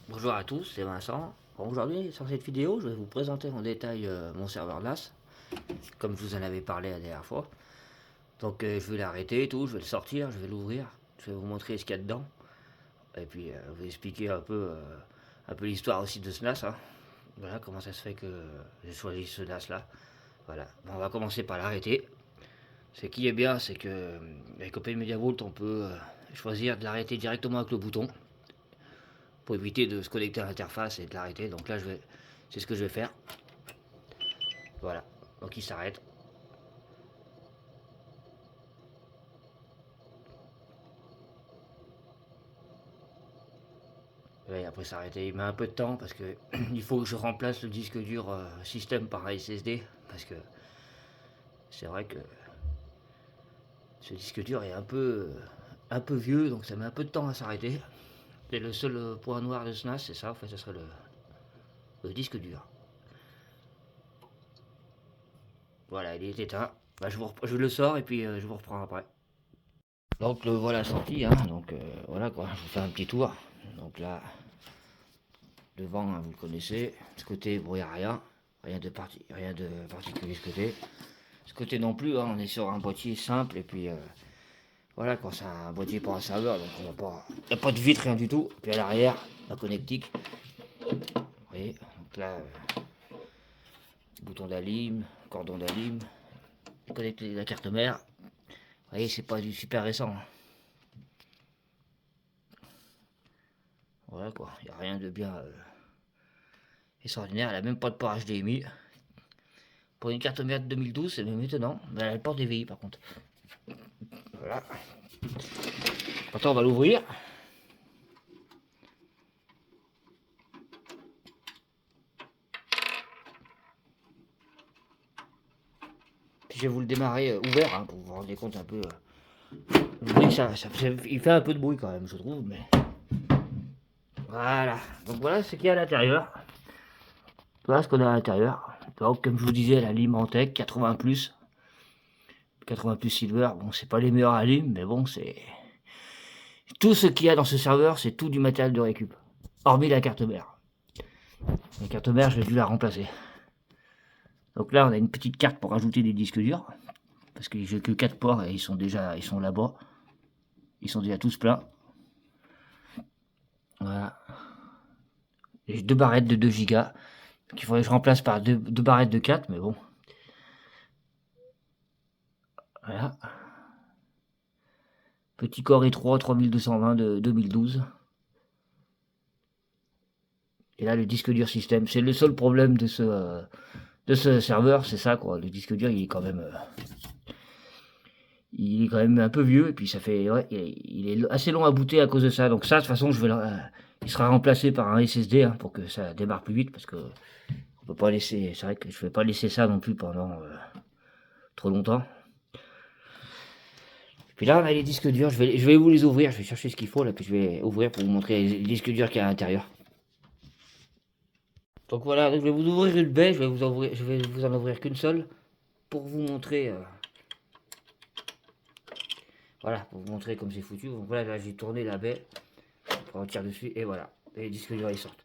Bonjour à tous, c'est Vincent. Bon, aujourd'hui, sur cette vidéo, je vais vous présenter en détail mon serveur NAS, comme je vous en avais parlé la dernière fois. Donc je vais l'arrêter et tout, je vais le sortir, je vais l'ouvrir, je vais vous montrer ce qu'il y a dedans. Et puis vous expliquer un peu l'histoire aussi de ce NAS. Hein. Voilà comment ça se fait que j'ai choisi ce NAS là. Voilà, bon, on va commencer par l'arrêter. Ce qui est bien, c'est que avec Open MediaVault, on peut choisir de l'arrêter directement avec le bouton, pour éviter de se connecter à l'interface et de l'arrêter. Donc là, c'est ce que je vais faire. Voilà, donc il s'arrête. Et après s'arrêter, il met un peu de temps parce que il faut que je remplace le disque dur système par un SSD parce que c'est vrai que ce disque dur est un peu vieux, donc ça met un peu de temps à s'arrêter. Et le seul point noir de ce NAS, c'est ça, en fait, ce serait le disque dur. Voilà, il est éteint. Bah, je le sors et puis je vous reprends après. Donc le voilà sorti, hein, donc voilà quoi, je vous fais un petit tour. Donc là, devant, hein, vous le connaissez. De ce côté, bon, il n'y a rien. Rien de particulier de ce côté. Ce côté non plus, hein, on est sur un boîtier simple. Et puis, voilà, quand c'est un boîtier pour un serveur, donc il n'y a pas de vitre, rien du tout. Puis à l'arrière, la connectique. Vous voyez, donc là, bouton d'alim, cordon d'alim. Connecter la carte mère. Vous voyez, c'est pas du super récent. Hein. Voilà quoi, il n'y a rien de bien extraordinaire. Elle n'a même pas de port HDMI. Pour une carte mère de 2012, c'est même étonnant. Mais elle a le port DVI par contre. Voilà. Maintenant, on va l'ouvrir. Puis je vais vous le démarrer ouvert hein, pour vous rendre compte un peu. Le bruit, il fait un peu de bruit quand même, je trouve. Mais voilà. Donc voilà ce qu'il y a à l'intérieur. Voilà ce qu'on a à l'intérieur. Donc, comme je vous disais, la lime Antec 80 plus. 80 plus Silver. Bon, c'est pas les meilleurs à lime, mais bon, c'est. Tout ce qu'il y a dans ce serveur, c'est tout du matériel de récup. Hormis la carte mère. La carte mère, j'ai dû la remplacer. Donc là, on a une petite carte pour ajouter des disques durs. Parce que j'ai que 4 ports et ils sont là-bas. Ils sont déjà tous pleins. Voilà. J'ai 2 barrettes de 2 gigas. Qu'il faudrait que je remplace par deux barrettes de 4, mais bon. Voilà. Petit Core i3 3220 de 2012. Et là, le disque dur système. C'est le seul problème de ce serveur, c'est ça, quoi. Le disque dur, il est quand même un peu vieux, et puis ça fait, ouais, il est assez long à booter à cause de ça. Donc ça, de toute façon, il sera remplacé par un SSD hein, pour que ça démarre plus vite, parce que on peut pas laisser, c'est vrai que je vais pas laisser ça non plus pendant trop longtemps. Puis là, on a les disques durs, je vais vous les ouvrir, je vais chercher ce qu'il faut, là, puis je vais ouvrir pour vous montrer les disques durs qu'il y a à l'intérieur. Donc voilà, je vais vous ouvrir une baie, je vais vous en ouvrir qu'une seule, pour vous montrer, voilà, pour vous montrer comme c'est foutu. Donc voilà, là j'ai tourné la baie, on tire dessus, et voilà, et les disques durs ils sortent.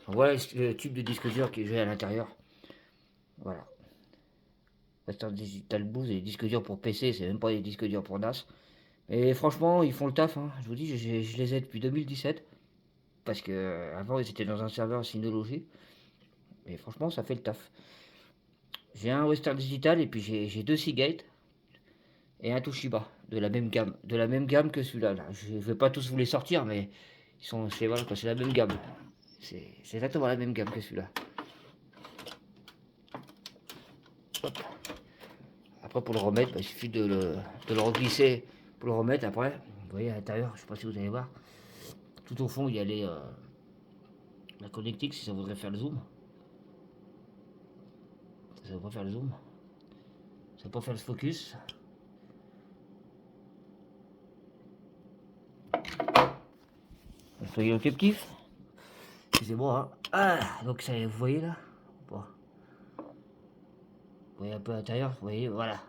Donc voilà le type de disque dur que j'ai à l'intérieur. Voilà. Western Digital Boost, et les disques durs pour PC, c'est même pas des disques durs pour NAS. Et franchement, ils font le taf, hein. Je vous dis, je les ai depuis 2017. Parce que avant ils étaient dans un serveur Synology. Et franchement, ça fait le taf. J'ai un Western Digital et puis j'ai 2 Seagate et un Toshiba de la même gamme. De la même gamme que celui-là. Là. Je ne vais pas tous vous les sortir, mais c'est voilà, c'est la même gamme. C'est exactement la même gamme que celui-là. Après, pour le remettre, bah, il suffit de le reglisser pour le remettre après. Vous voyez à l'intérieur, je ne sais pas si vous allez voir. Tout au fond, il y a la connectique si ça voudrait faire le zoom. Ça ne va pas faire le zoom. Ça ne va pas faire le focus. Soyez ok kiff. Excusez-moi. Hein. Ah, donc ça, vous voyez là bon. Vous voyez un peu à l'intérieur, vous voyez, voilà.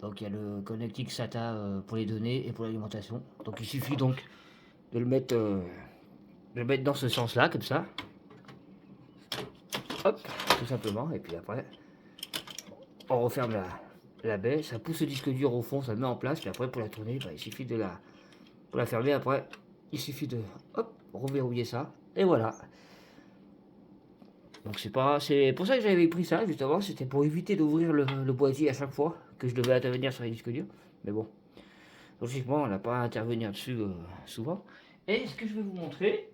Donc il y a le connectique SATA pour les données et pour l'alimentation. Donc il suffit donc de le mettre Je vais mettre dans ce sens-là, comme ça. Hop, tout simplement. Et puis après, on referme la baie. Ça pousse le disque dur au fond, ça le met en place. Puis après, pour la tourner, bah, il suffit de la... Pour la fermer, après, il suffit de... Hop, reverrouiller ça. Et voilà. Donc c'est pour ça que j'avais pris ça, justement. C'était pour éviter d'ouvrir le boîtier à chaque fois que je devais intervenir sur les disques durs. Mais bon, logiquement, on n'a pas à intervenir dessus souvent. Et ce que je vais vous montrer,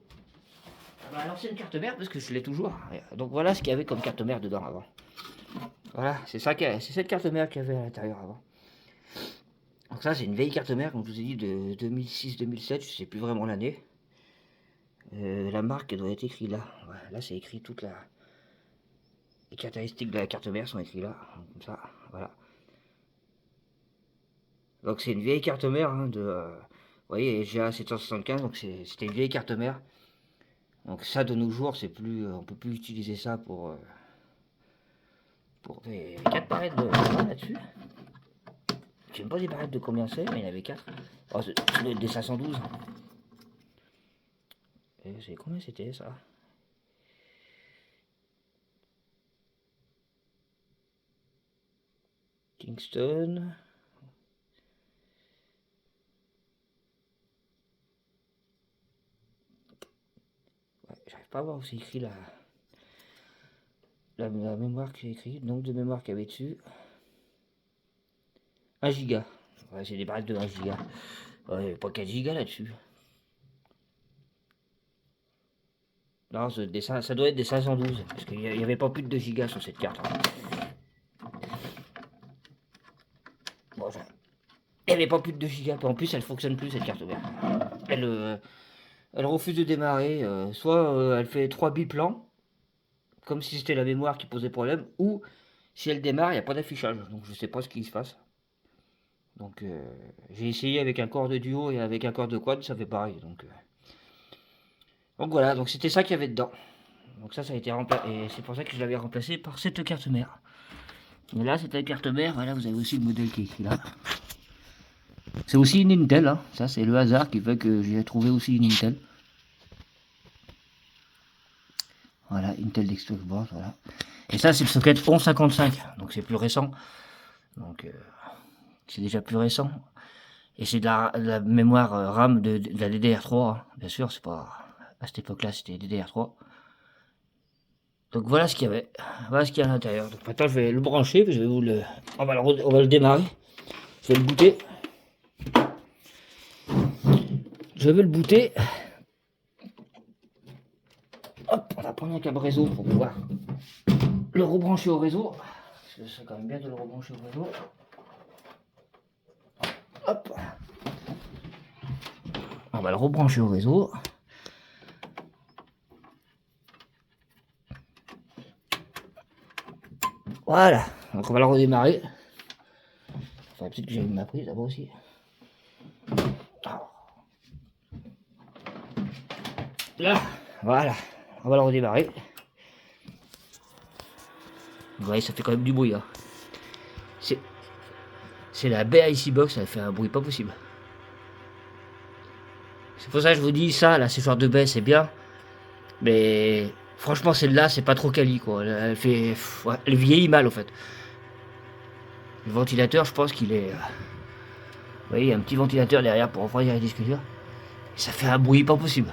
bah, l'ancienne carte mère, parce que je l'ai toujours. Donc voilà ce qu'il y avait comme carte mère dedans avant. Voilà, c'est cette carte mère qu'il y avait à l'intérieur avant. Donc ça, c'est une vieille carte mère, comme je vous ai dit, de 2006-2007, je sais plus vraiment l'année. La marque, elle doit être écrite là. Voilà, là, c'est écrit toute la... Les caractéristiques de la carte mère sont écrites là, comme ça, voilà. Donc c'est une vieille carte mère hein, de... vous voyez, GA 775, donc c'était une vieille carte mère. Donc ça, de nos jours, c'est plus... on peut plus utiliser ça pour des 4 barrettes de là-dessus. Je sais même pas des barrettes de combien c'est, mais il y en avait 4. Oh, ça doit être des 512. Et c'est combien c'était ça? Kingston. Ouais, j'arrive pas à voir où c'est écrit la mémoire que j'ai écrit, le nombre de mémoire qu'il y avait dessus. 1 giga. Ouais, c'est des barrettes de 1 giga. Ouais, pas 4 gigas là-dessus. Non, ça doit être des 512. Parce qu'il n'y avait pas plus de 2 gigas sur cette carte. Hein. Bon, il n'y avait pas plus de 2 gigas. En plus, elle fonctionne plus cette carte mère. Elle refuse de démarrer. Soit elle fait 3 bips lents, comme si c'était la mémoire qui posait problème, ou si elle démarre, il n'y a pas d'affichage. Donc je sais pas ce qui se passe. Donc j'ai essayé avec un corps de duo et avec un corps de quad, ça fait pareil. Donc voilà, donc c'était ça qu'il y avait dedans. Donc ça a été remplacé, et c'est pour ça que je l'avais remplacé par cette carte mère. Et là, c'est la carte mère, voilà, vous avez aussi le modèle qui est écrit là. C'est aussi une Intel, hein. Ça c'est le hasard qui fait que j'ai trouvé aussi une Intel. Voilà, Intel Desktop Board, voilà. Et ça c'est le socket 1155, donc c'est plus récent. Donc c'est déjà plus récent. Et c'est de la mémoire RAM de la DDR3, hein. Bien sûr, c'est pas... À cette époque-là, c'était DDR3. Donc voilà ce qu'il y avait. Voilà ce qu'il y a à l'intérieur. Donc maintenant, je vais le brancher. Je vais vous le... On va le démarrer. Je vais le booter. Je vais le booter. Hop, on va prendre un câble réseau pour pouvoir le rebrancher au réseau. Parce que c'est quand même bien de le rebrancher au réseau. Hop. On va le rebrancher au réseau. Voilà. Donc on va le redémarrer. Enfin, peut-être que j'ai mis ma prise d'abord aussi. Là, voilà. On va le redémarrer. Vous voyez, ça fait quand même du bruit. Hein. C'est la BIC Box, elle fait un bruit pas possible. C'est pour ça que je vous dis ça, là, ces genres de baie, c'est bien. Mais franchement, celle-là, c'est pas trop quali, quoi. Elle fait... ouais, elle vieillit mal, en fait. Le ventilateur, je pense qu'il est... vous voyez, il y a un petit ventilateur derrière pour refroidir les disques durs. Ça fait un bruit pas possible.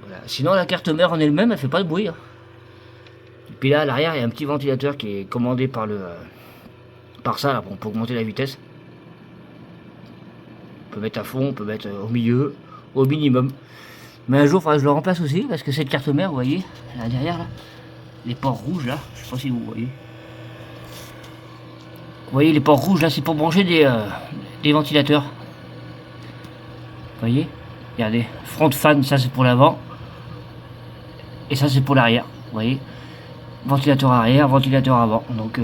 Voilà. Sinon, la carte mère en elle-même, elle fait pas de bruit. Hein. Et puis là, à l'arrière, il y a un petit ventilateur qui est commandé par par ça, là, pour augmenter la vitesse. On peut mettre à fond, on peut mettre au milieu, au minimum. Mais un jour, il faudra que je le remplace aussi, parce que cette carte mère, vous voyez, là derrière, là, les ports rouges, là, je sais pas si vous voyez. Vous voyez, les ports rouges, là, c'est pour brancher des ventilateurs. Vous voyez, regardez, front fan, ça c'est pour l'avant. Et ça c'est pour l'arrière, vous voyez. Ventilateur arrière, ventilateur avant, donc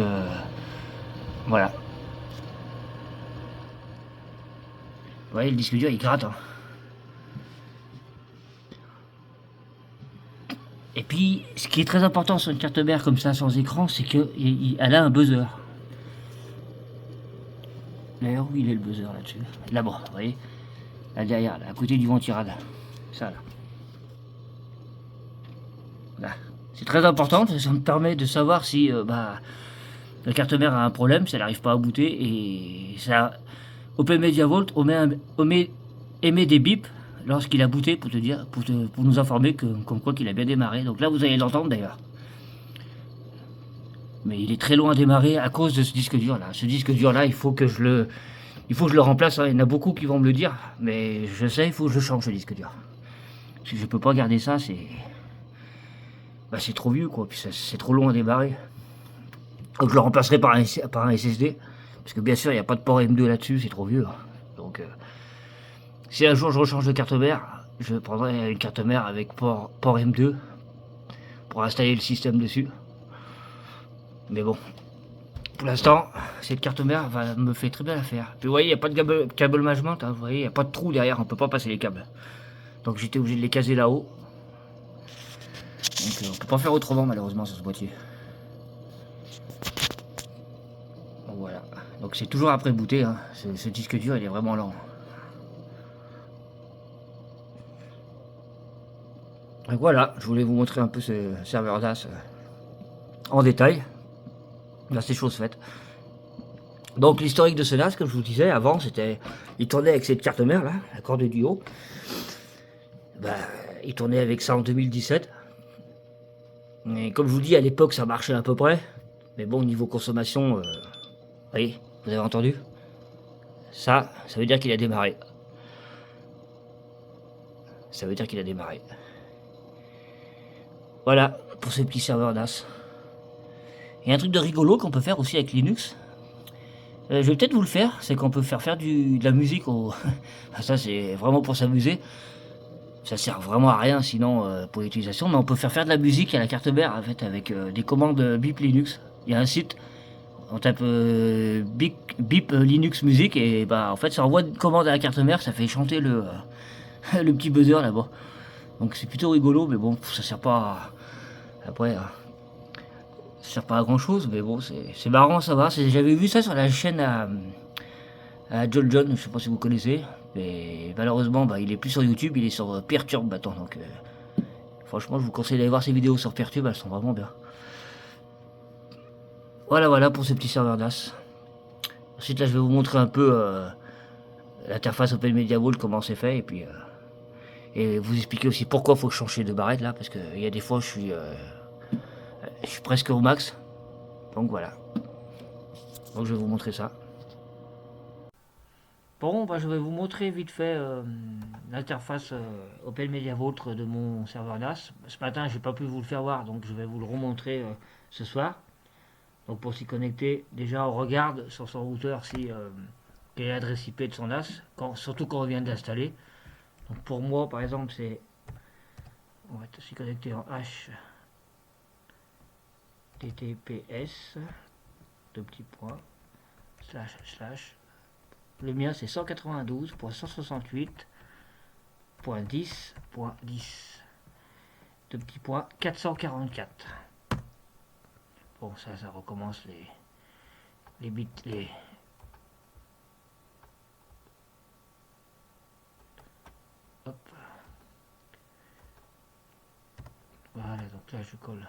voilà. Vous voyez, le disque dur, il gratte, hein. Et puis, ce qui est très important sur une carte mère comme ça, sans écran, c'est qu'elle a un buzzer. D'ailleurs, où il est le buzzer là-dessus? Là-bas, vous voyez? Là derrière, là, à côté du ventirad. Ça là. Là. C'est très important, ça me permet de savoir si la carte mère a un problème, si elle n'arrive pas à booter, et ça, Open Media Vault émet des bips lorsqu'il a booté pour te dire, pour nous informer comme quoi qu'il a bien démarré. Donc là vous allez l'entendre d'ailleurs. Mais il est très loin à démarrer à cause de ce disque dur là. Ce disque dur là, il faut que je le remplace. Hein. Il y en a beaucoup qui vont me le dire, mais je sais, il faut que je change ce disque dur. Parce que je peux pas garder ça, c'est trop vieux quoi, puis c'est trop long à démarrer. Donc je le remplacerai par un SSD, parce que bien sûr il n'y a pas de port M2 là-dessus, c'est trop vieux. Hein. Donc si un jour je rechange de carte mère, je prendrai une carte mère avec port M2 pour installer le système dessus. Mais bon, pour l'instant, cette carte mère me fait très bien l'affaire. Puis vous voyez, il n'y a pas de câble management, hein, vous voyez, il n'y a pas de trou derrière, on peut pas passer les câbles. Donc j'étais obligé de les caser là-haut. Donc on peut pas faire autrement malheureusement sur ce boîtier. Donc voilà. Donc c'est toujours après booter, hein. Ce disque dur il est vraiment lent. Donc voilà, je voulais vous montrer un peu ce serveur DAS en détail. Là c'est chose faite. Donc l'historique de ce NAS, comme je vous disais, avant c'était. Il tournait avec cette carte mère là, la corde duo. Il tournait avec ça en 2017. Et comme je vous dis, à l'époque ça marchait à peu près. Mais bon, niveau consommation, vous voyez, vous avez entendu? Ça veut dire qu'il a démarré. Ça veut dire qu'il a démarré. Voilà, pour ces petits serveurs NAS. Il y a un truc de rigolo qu'on peut faire aussi avec Linux. Je vais peut-être vous le faire, c'est qu'on peut faire de la musique au... Ça c'est vraiment pour s'amuser. Ça sert vraiment à rien sinon pour l'utilisation, mais on peut faire de la musique à la carte mère en fait avec des commandes BIP Linux. Il y a un site, on tape BIP Linux Music et en fait ça envoie une commande à la carte mère, ça fait chanter le petit buzzer là-bas. Donc c'est plutôt rigolo, mais bon, ça sert pas après... ça sert pas à grand chose, mais bon, c'est marrant, ça va. J'avais vu ça sur la chaîne à John, je sais pas si vous connaissez, mais malheureusement, il est plus sur YouTube, il est sur Peertube maintenant. Donc, franchement, je vous conseille d'aller voir ses vidéos sur Peertube, elles sont vraiment bien. Voilà pour ce petit serveur NAS. Ensuite, là, je vais vous montrer un peu l'interface Open Media Vault, comment c'est fait, et puis et vous expliquer aussi pourquoi il faut changer de barrette là, parce qu'il y a des fois, je suis presque au max. Donc voilà. Donc je vais vous montrer ça. Bon, je vais vous montrer vite fait l'interface Open Media Vault de mon serveur NAS. Ce matin, j'ai pas pu vous le faire voir, donc je vais vous le remontrer ce soir. Donc pour s'y connecter, déjà on regarde sur son routeur quelle est l'adresse IP de son NAS, surtout quand on vient de l'installer. Donc pour moi, par exemple, on va s'y connecter en HTTPS, deux petits points, // Le mien c'est 192.168.10.10. Deux petits points 444. Bon, ça recommence les bits, hop. Voilà, donc là je colle.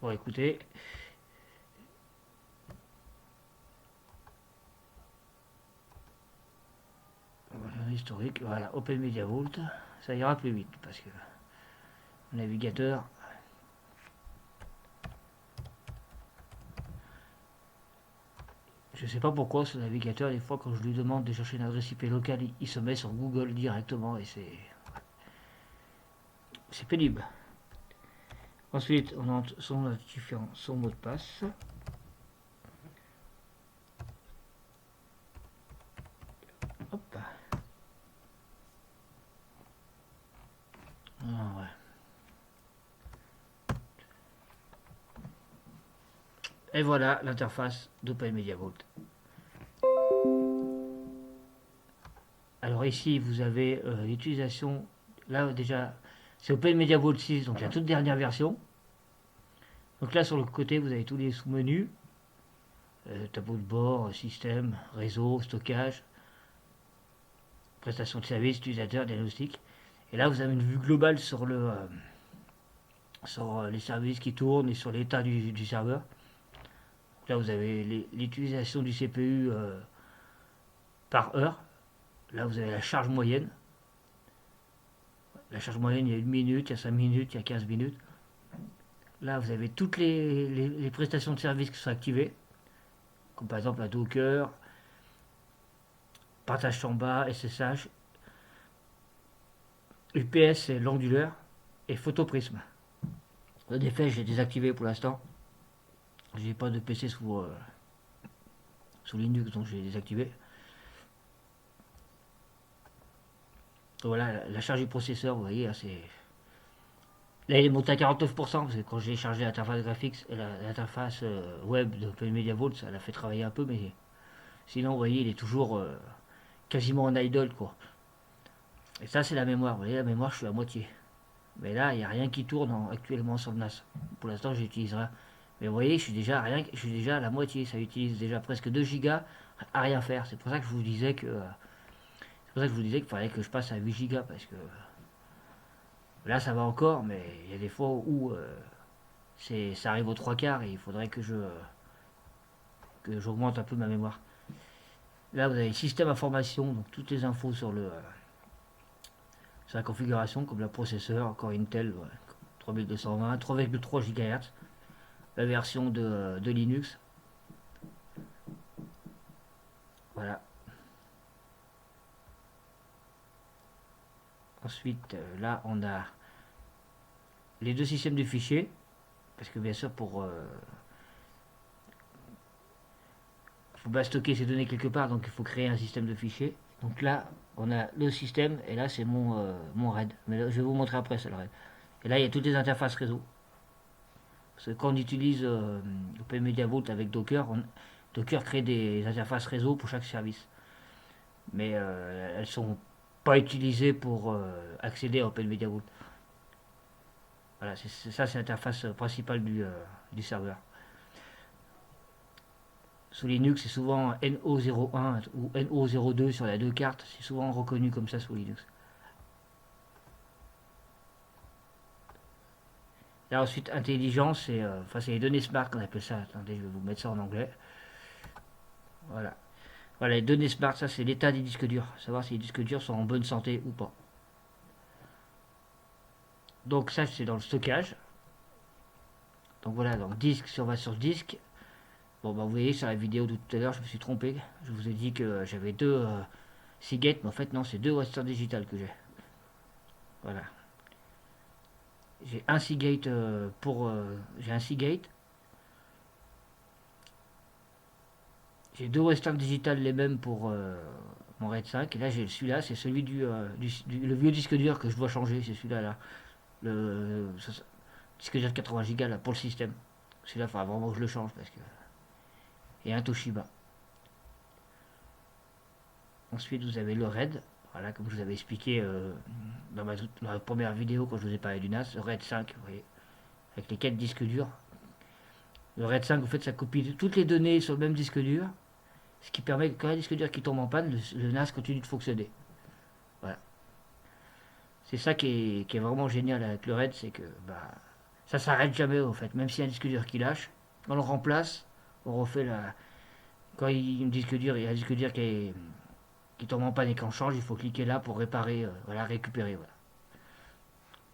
Bon, écoutez. Historique, voilà, Open Media Vault, ça ira plus vite parce que le navigateur, je sais pas pourquoi ce navigateur, des fois quand je lui demande de chercher une adresse IP locale, il se met sur Google directement et c'est pénible. Ensuite, on entre son identifiant, son mot de passe. Hop. Ouais. Et voilà l'interface d'Open Media Vault. Alors ici, vous avez l'utilisation. Là déjà, c'est Open Media Vault 6, donc la toute dernière version. Donc là, sur le côté, vous avez tous les sous-menus. tableau de bord, système, réseau, stockage, prestation de service, utilisateur, diagnostic. Et là, vous avez une vue globale sur les services qui tournent et sur l'état du serveur. Donc là, vous avez l'utilisation du CPU par heure. Là, vous avez la charge moyenne. La charge moyenne, il y a 1 minute, il y a 5 minutes, il y a 15 minutes. Là, vous avez toutes les prestations de services qui sont activées, comme par exemple la Docker, partage Samba, SSH, UPS et l'onduleur, et photoprisme. En effet, j'ai désactivé pour l'instant. J'ai pas de PC sous Linux, donc j'ai désactivé. Voilà, la charge du processeur, vous voyez, c'est. Là, il est monté à 49%, parce que quand j'ai chargé l'interface graphique, l'interface web de OpenMedia Vault, ça l'a fait travailler un peu, mais sinon, vous voyez, il est toujours quasiment en idle, quoi. Et ça, c'est la mémoire. Vous voyez, la mémoire, je suis à moitié. Mais là, il n'y a rien qui tourne actuellement sur le NAS. Pour l'instant, j'utiliserai. Mais vous voyez, je suis déjà à la moitié. Ça utilise déjà presque 2 gigas à rien faire. C'est pour ça que je vous disais que. C'est pour ça que je vous disais qu'il fallait que je passe à 8 gigas. Parce que là, ça va encore, mais il y a des fois où ça arrive aux 3 quarts et il faudrait que j'augmente un peu ma mémoire. Là, vous avez le système information, donc toutes les infos sur la configuration, comme le processeur, encore Intel 3220, 3,3 GHz, la version de Linux. Voilà. Ensuite, là, on a les deux systèmes de fichiers, parce que bien sûr, faut bien stocker ces données quelque part, donc il faut créer un système de fichiers. Donc là, on a le système, et là, c'est mon RAID. Mais là, je vais vous montrer après, c'est le RAID. Et là, il y a toutes les interfaces réseau. Parce que quand on utilise OpenMedia Vault avec Docker, Docker crée des interfaces réseau pour chaque service. Mais elles sont pas utilisées pour accéder à OpenMedia Vault. Voilà, ça, c'est l'interface principale du serveur. Sous Linux, c'est souvent NO01 ou NO02 sur les deux cartes. C'est souvent reconnu comme ça sous Linux. Là, ensuite, intelligence, c'est les données smart qu'on appelle ça. Attendez, je vais vous mettre ça en anglais. Voilà. Voilà, les données smart, ça, c'est l'état des disques durs. Savoir si les disques durs sont en bonne santé ou pas. Donc, ça, c'est dans le stockage. Donc, voilà, donc disque, si on va sur disque. Bon, bah, vous voyez, sur la vidéo de tout à l'heure, je me suis trompé. Je vous ai dit que j'avais deux Seagate, mais en fait, non, c'est deux Western Digital que j'ai. Voilà. J'ai un Seagate j'ai un Seagate. J'ai deux Western Digital les mêmes pour mon RAID 5. Et là, j'ai celui-là, c'est celui le vieux disque dur que je dois changer. C'est celui-là, là. Le disque dur de 80 Go là, pour le système. Celui-là, il faudra vraiment que je le change parce que. Et un Toshiba. Ensuite, vous avez le RAID. Voilà, comme je vous avais expliqué dans ma première vidéo quand je vous ai parlé du NAS, le RAID 5, vous voyez, avec les 4 disques durs. Le RAID 5, vous faites ça copie toutes les données sur le même disque dur, ce qui permet que quand un disque dur qui tombe en panne, le NAS continue de fonctionner. Voilà. C'est ça qui est vraiment génial avec le RAID, c'est que bah, ça s'arrête jamais en fait. Même s'il y a un disque dur qui lâche, on le remplace, on refait la. Quand il y a un disque dur, il y a un disque dur qui tombe en panne et qu'on change, il faut cliquer là pour réparer, voilà, récupérer. Voilà.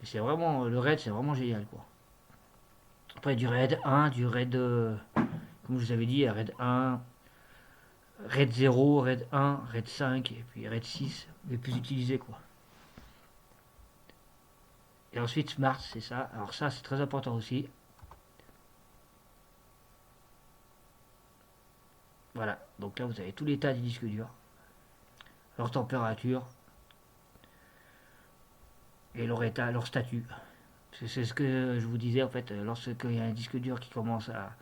Et c'est vraiment, le RAID, c'est vraiment génial quoi. Après, du RAID 1, du RAID, comme je vous avais dit, RAID 1, RAID 0, RAID 1, RAID 5 et puis RAID 6, les plus utilisés quoi. Et ensuite Smart, c'est ça. Alors ça, c'est très important aussi. Voilà, donc là vous avez tout l'état du disque dur, leur température et leur état, leur statut. C'est ce que je vous disais en fait, lorsqu'il y a un disque dur qui commence à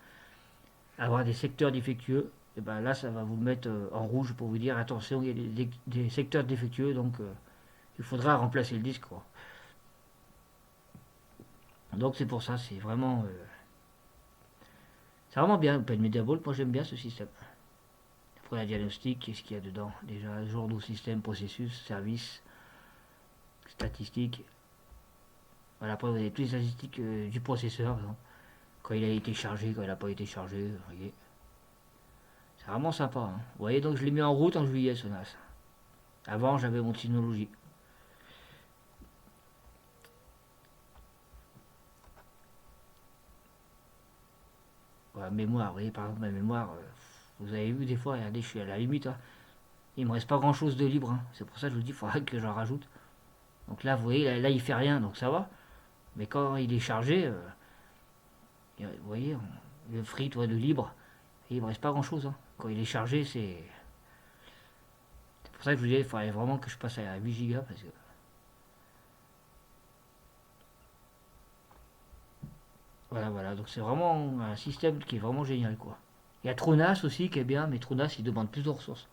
avoir des secteurs défectueux, et ben là ça va vous le mettre en rouge pour vous dire attention, il y a des secteurs défectueux, donc il faudra remplacer le disque quoi. Donc c'est pour ça, C'est vraiment bien, Open Media Vault, moi j'aime bien ce système. Après la diagnostic, qu'est-ce qu'il y a dedans? Déjà, jour de système, processus, service, statistiques. Voilà, après vous avez toutes les statistiques du processeur, hein. Quand il a été chargé, quand il n'a pas été chargé, vous voyez. C'est vraiment sympa, hein. Vous voyez, donc je l'ai mis en route en juillet ce NAS. Avant j'avais mon Synology. Voilà, mémoire, vous voyez, par exemple ma mémoire, vous avez vu des fois, regardez, je suis à la limite, hein. Il me reste pas grand chose de libre, hein. C'est pour ça que je vous dis, il faudra que j'en rajoute. Donc là, vous voyez, là, il fait rien, donc ça va. Mais quand il est chargé, vous voyez, le free, toi, de libre, et il me reste pas grand chose, hein. Quand il est chargé, c'est pour ça que je vous dis, il faudrait vraiment que je passe à 8 Go parce que. Voilà, voilà, donc c'est vraiment un système qui est vraiment génial, quoi. Il y a Tronas aussi qui est bien, mais Tronas il demande plus de ressources.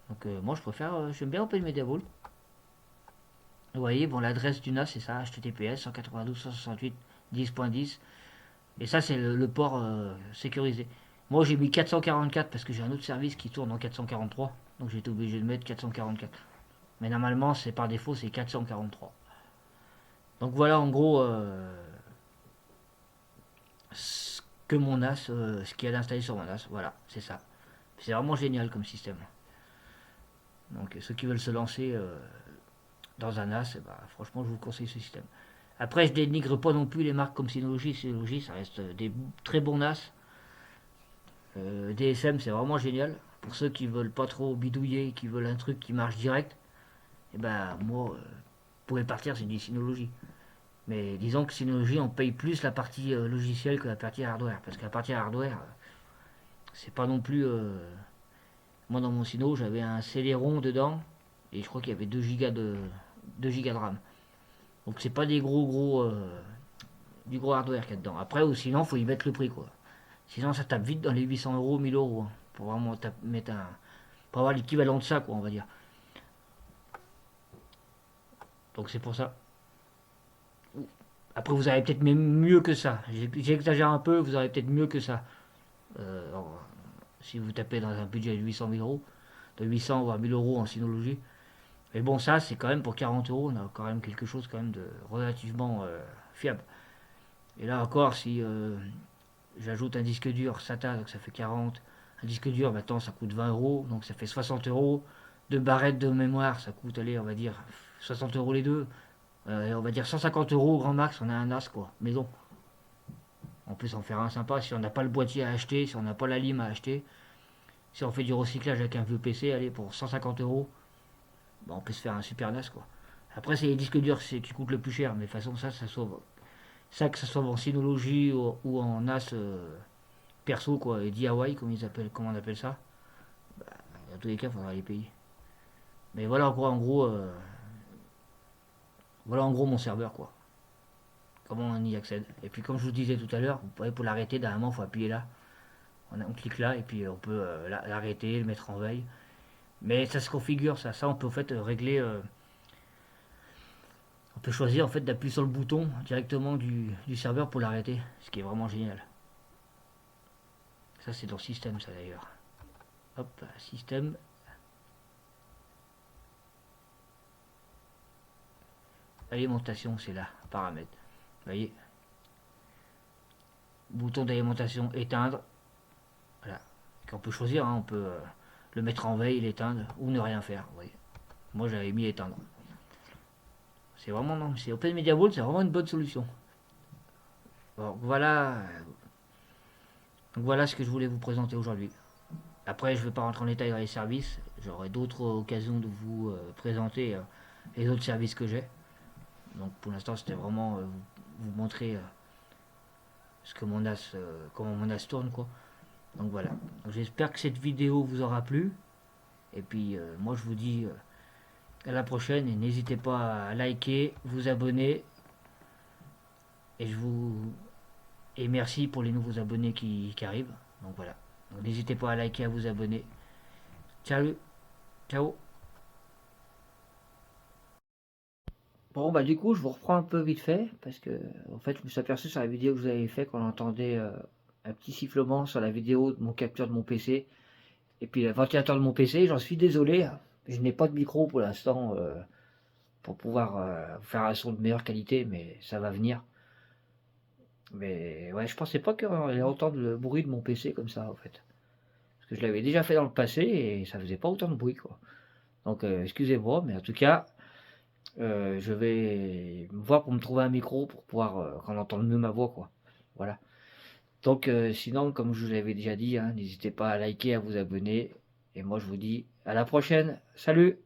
Donc moi je préfère, j'aime bien Open Media Vault. Vous voyez, bon, l'adresse du NAS c'est ça, https 192.168.10.10. Et ça c'est le port sécurisé. Moi j'ai mis 444 parce que j'ai un autre service qui tourne en 443. Donc j'ai été obligé de mettre 444. Mais normalement c'est par défaut c'est 443. Donc voilà en gros ce que mon NAS, ce qu'il y a d'installé sur mon NAS. Voilà, c'est ça. C'est vraiment génial comme système. Donc ceux qui veulent se lancer dans un NAS, bah, franchement je vous conseille ce système. Après je dénigre pas non plus les marques comme Synology. Synology ça reste des très bons NAS. DSM c'est vraiment génial. Pour ceux qui veulent pas trop bidouiller, qui veulent un truc qui marche direct, et ben moi, vous pouvez partir c'est du Synology. Mais disons que Synology on paye plus la partie logicielle que la partie hardware. Parce que la partie hardware, c'est pas non plus. Moi dans mon Syno j'avais un Celeron dedans. Et je crois qu'il y avait 2 Go de RAM. Donc c'est pas des du gros hardware qu'il y a dedans. Après ou sinon faut y mettre le prix quoi. Sinon ça tape vite dans les 800 euros, 1000 euros, hein, pour vraiment mettre pour avoir l'équivalent de ça quoi on va dire. Donc c'est pour ça. Après vous avez peut-être même mieux que ça. J'exagère un peu, vous aurez peut-être mieux que ça. Alors, si vous tapez dans un budget de 800 000 euros, de 800 voire 1000 euros en Synology. Mais bon ça c'est quand même pour 40 euros, on a quand même quelque chose quand même de relativement fiable. Et là encore si j'ajoute un disque dur SATA, donc ça fait 40. Un disque dur, maintenant, ça coûte 20 euros, donc ça fait 60 euros. Deux barrettes de mémoire, ça coûte, allez, on va dire 60 euros les deux. On va dire 150 euros au grand max, on a un NAS, quoi, maison. On peut s'en faire un sympa si on n'a pas le boîtier à acheter, si on n'a pas la lime à acheter. Si on fait du recyclage avec un vieux PC, allez, pour 150 euros, bah, on peut se faire un super NAS, quoi. Après, c'est les disques durs qui coûtent le plus cher, mais de toute façon, ça sauve. Ça, que ça soit en Synology ou en NAS perso quoi, et DIY comme ils appellent, comment on appelle ça. Bah, dans tous les cas, il faudra les payer. Mais voilà quoi, en gros, voilà en gros mon serveur quoi. Comment on y accède. Et puis comme je vous disais tout à l'heure, vous pouvez pour l'arrêter, d'un moment, il faut appuyer là. On clique là et puis on peut l'arrêter, le mettre en veille. Mais ça se configure ça. Ça on peut en fait régler. On peut choisir en fait d'appuyer sur le bouton directement du serveur pour l'arrêter. Ce qui est vraiment génial. Ça c'est dans le système ça d'ailleurs. Hop, système. Alimentation, c'est là, paramètres. Vous voyez, bouton d'alimentation éteindre. Voilà. On peut choisir, hein, on peut le mettre en veille, l'éteindre ou ne rien faire. Vous voyez. Moi j'avais mis éteindre. C'est vraiment non, c'est Open Media Vault, c'est vraiment une bonne solution. Bon, voilà ce que je voulais vous présenter aujourd'hui. Après, je ne vais pas rentrer en détail dans les services. J'aurai d'autres occasions de vous présenter les autres services que j'ai. Donc pour l'instant, c'était vraiment vous montrer ce que mon NAS, comment mon NAS tourne quoi. Donc voilà. J'espère que cette vidéo vous aura plu. Et puis moi je vous dis à la prochaine et n'hésitez pas à liker, vous abonner. Et et merci pour les nouveaux abonnés qui arrivent. Donc voilà. Donc n'hésitez pas à liker, à vous abonner. Ciao. Ciao. Bon, bah, du coup, je vous reprends un peu vite fait parce que, en fait, je me suis aperçu sur la vidéo que vous avez fait qu'on entendait, un petit sifflement sur la vidéo de mon capteur de mon PC et puis le ventilateur de mon PC. J'en suis désolé, hein, je n'ai pas de micro pour l'instant, pour pouvoir, faire un son de meilleure qualité, mais ça va venir. Mais ouais, je pensais pas qu'on allait entendre le bruit de mon PC comme ça, en fait. Parce que je l'avais déjà fait dans le passé et ça faisait pas autant de bruit, quoi. Donc, excusez-moi, mais en tout cas, je vais voir pour me trouver un micro pour pouvoir, qu'on entende mieux ma voix, quoi. Voilà. Donc, sinon, comme je vous l'avais déjà dit, hein, n'hésitez pas à liker, à vous abonner et moi je vous dis à la prochaine. Salut!